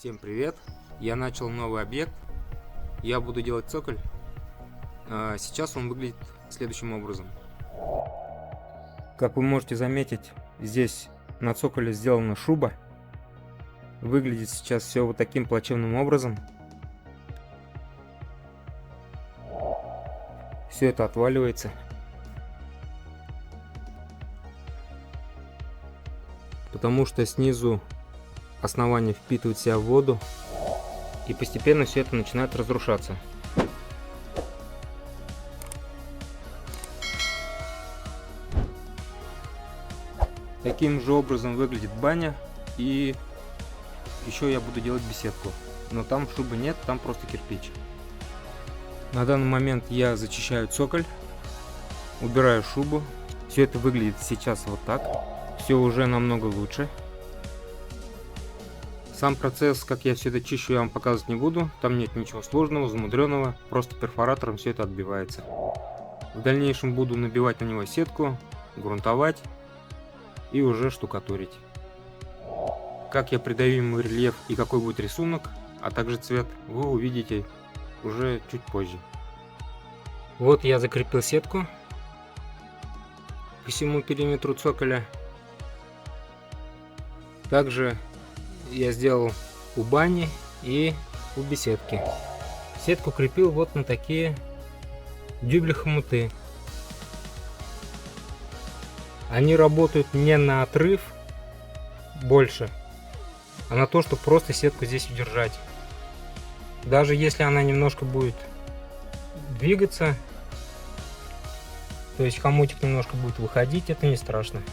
Всем привет! Я начал новый объект. Я буду делать цоколь. Сейчас он выглядит следующим образом. Как вы можете заметить, здесь на цоколе сделана шуба. Выглядит сейчас все вот таким плачевным образом. Все это отваливается. Потому что снизу основание впитывает в себя воду, и постепенно все это начинает разрушаться. Таким же образом выглядит баня, и еще я буду делать беседку, но там шубы нет, там просто кирпич. На данный момент я зачищаю цоколь, убираю шубу. Все это выглядит сейчас вот так. Все уже намного лучше. Сам процесс, как я все это чищу, я вам показывать не буду. Там нет ничего сложного, замудренного. Просто перфоратором все это отбивается. В дальнейшем буду набивать на него сетку, грунтовать и уже штукатурить. Как я придаю ему рельеф и какой будет рисунок, а также цвет, вы увидите уже чуть позже. Вот я закрепил сетку по всему периметру цоколя. Также я сделал у бани и у беседки. Сетку крепил вот на такие дюбли-хомуты. Они работают не на отрыв больше, а на то, чтобы просто сетку здесь удержать. Даже если она немножко будет двигаться, то есть хомутик немножко будет выходить, это не страшно.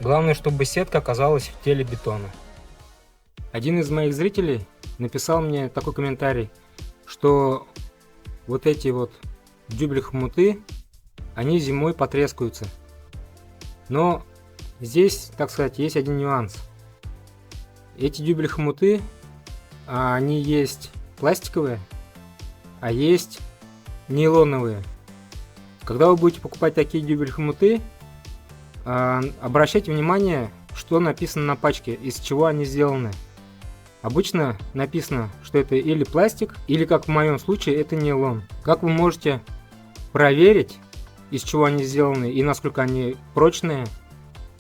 Главное, чтобы сетка оказалась в теле бетона. Один из моих зрителей написал мне такой комментарий, что вот эти вот дюбли-хомуты, они зимой потрескаются. Но здесь, так сказать, есть один нюанс. Эти дюбли-хомуты, они есть пластиковые, а есть нейлоновые. Когда вы будете покупать такие дюбли-хомуты, обращайте внимание, что написано на пачке, из чего они сделаны. Обычно написано, что это или пластик, или, как в моем случае, это нейлон. Как вы можете проверить, из чего они сделаны и насколько они прочные,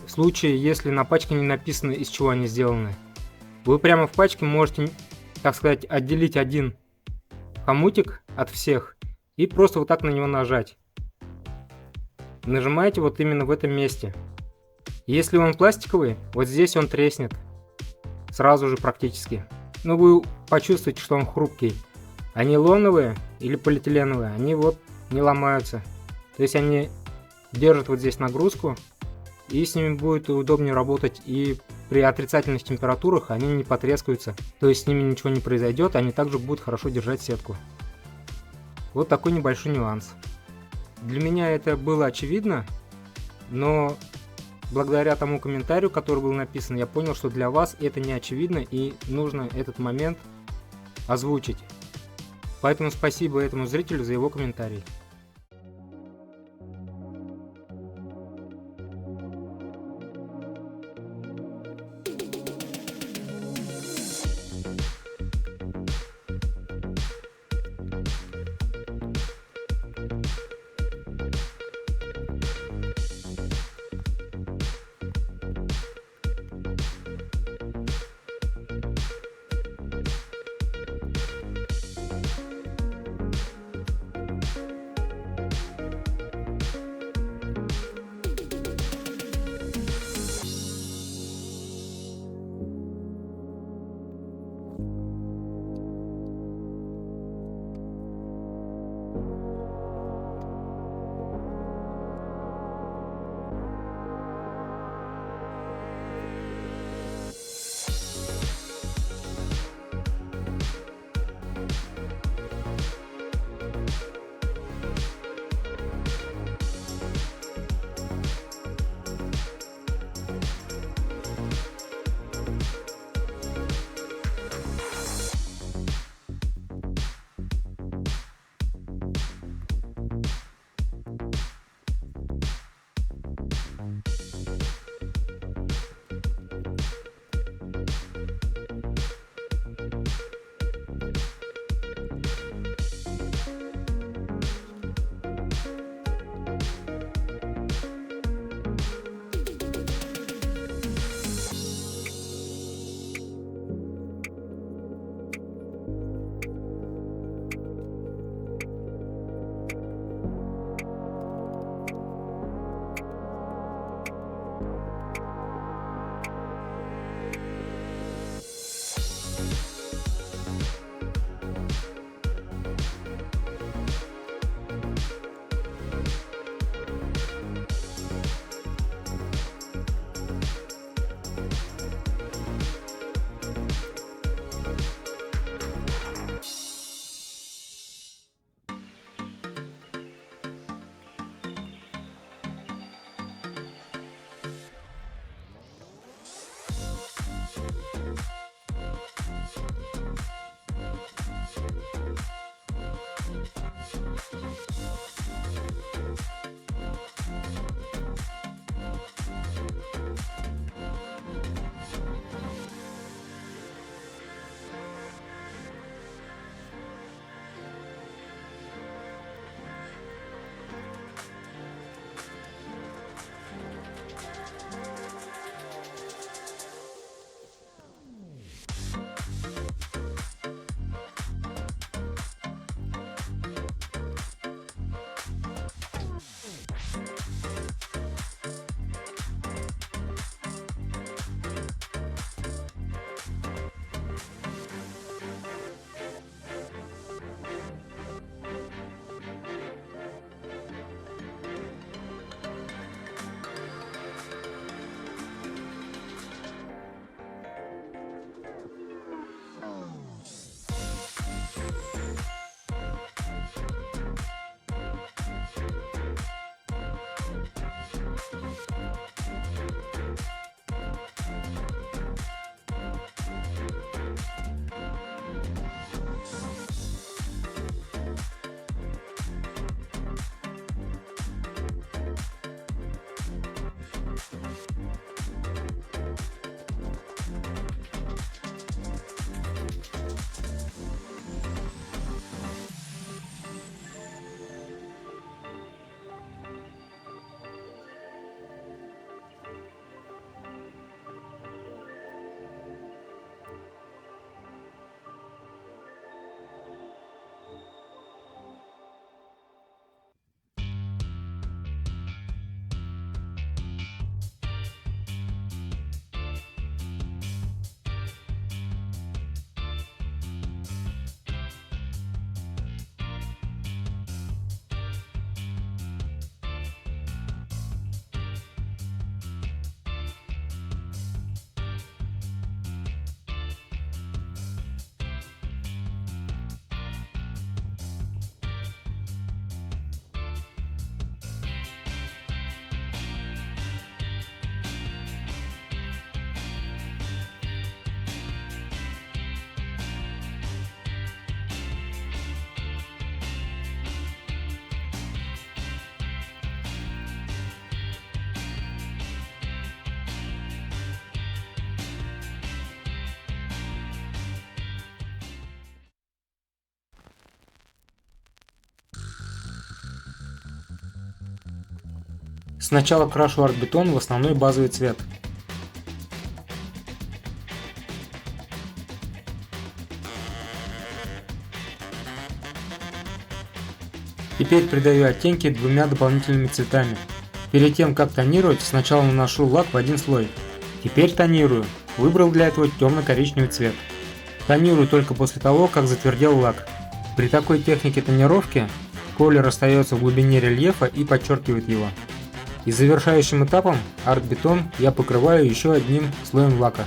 в случае, если на пачке не написано, из чего они сделаны? Вы прямо в пачке можете, так сказать, отделить один хомутик от всех и просто вот так на него нажать. Нажимаете вот именно в этом месте. Если он пластиковый, вот здесь он треснет. Сразу же практически. Но вы почувствуете, что он хрупкий. А нейлоновые или полиэтиленовые, они вот не ломаются. То есть они держат вот здесь нагрузку, и с ними будет удобнее работать, и при отрицательных температурах они не потрескаются. То есть с ними ничего не произойдет, они также будут хорошо держать сетку. Вот такой небольшой нюанс. Для меня это было очевидно, но благодаря тому комментарию, который был написан, я понял, что для вас это не очевидно и нужно этот момент озвучить. Поэтому спасибо этому зрителю за его комментарий. Сначала крашу артбетон в основной базовый цвет. Теперь придаю оттенки двумя дополнительными цветами. Перед тем как тонировать, сначала наношу лак в один слой. Теперь тонирую. Выбрал для этого темно-коричневый цвет. Тонирую только после того, как затвердел лак. При такой технике тонировки колер остается в глубине рельефа и подчеркивает его. И завершающим этапом артбетон я покрываю еще одним слоем лака.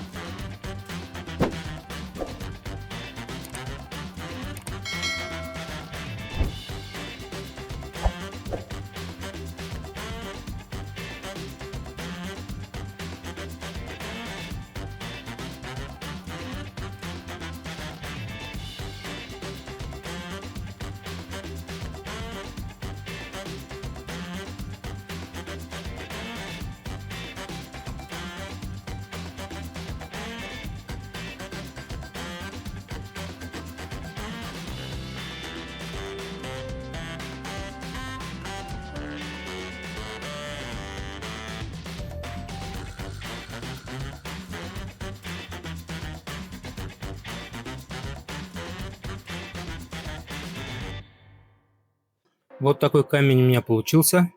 Вот такой камень у меня получился.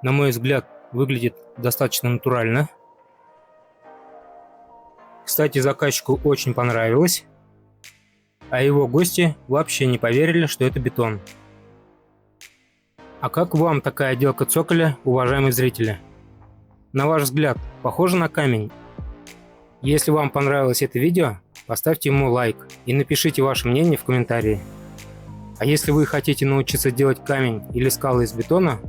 На мой взгляд, выглядит достаточно натурально. Кстати, заказчику очень понравилось, а его гости вообще не поверили, что это бетон. А как вам такая отделка цоколя, уважаемые зрители? На ваш взгляд, похоже на камень? Если вам понравилось это видео, поставьте ему лайк и напишите ваше мнение в комментарии. А если вы хотите научиться делать камень или скалы из бетона,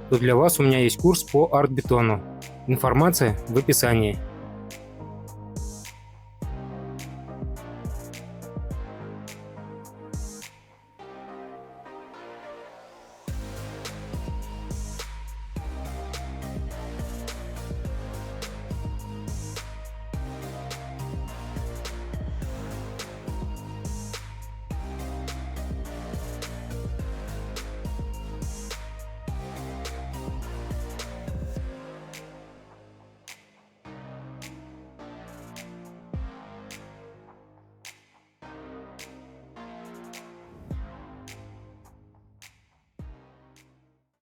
то для вас у меня есть курс по артбетону. Информация в описании.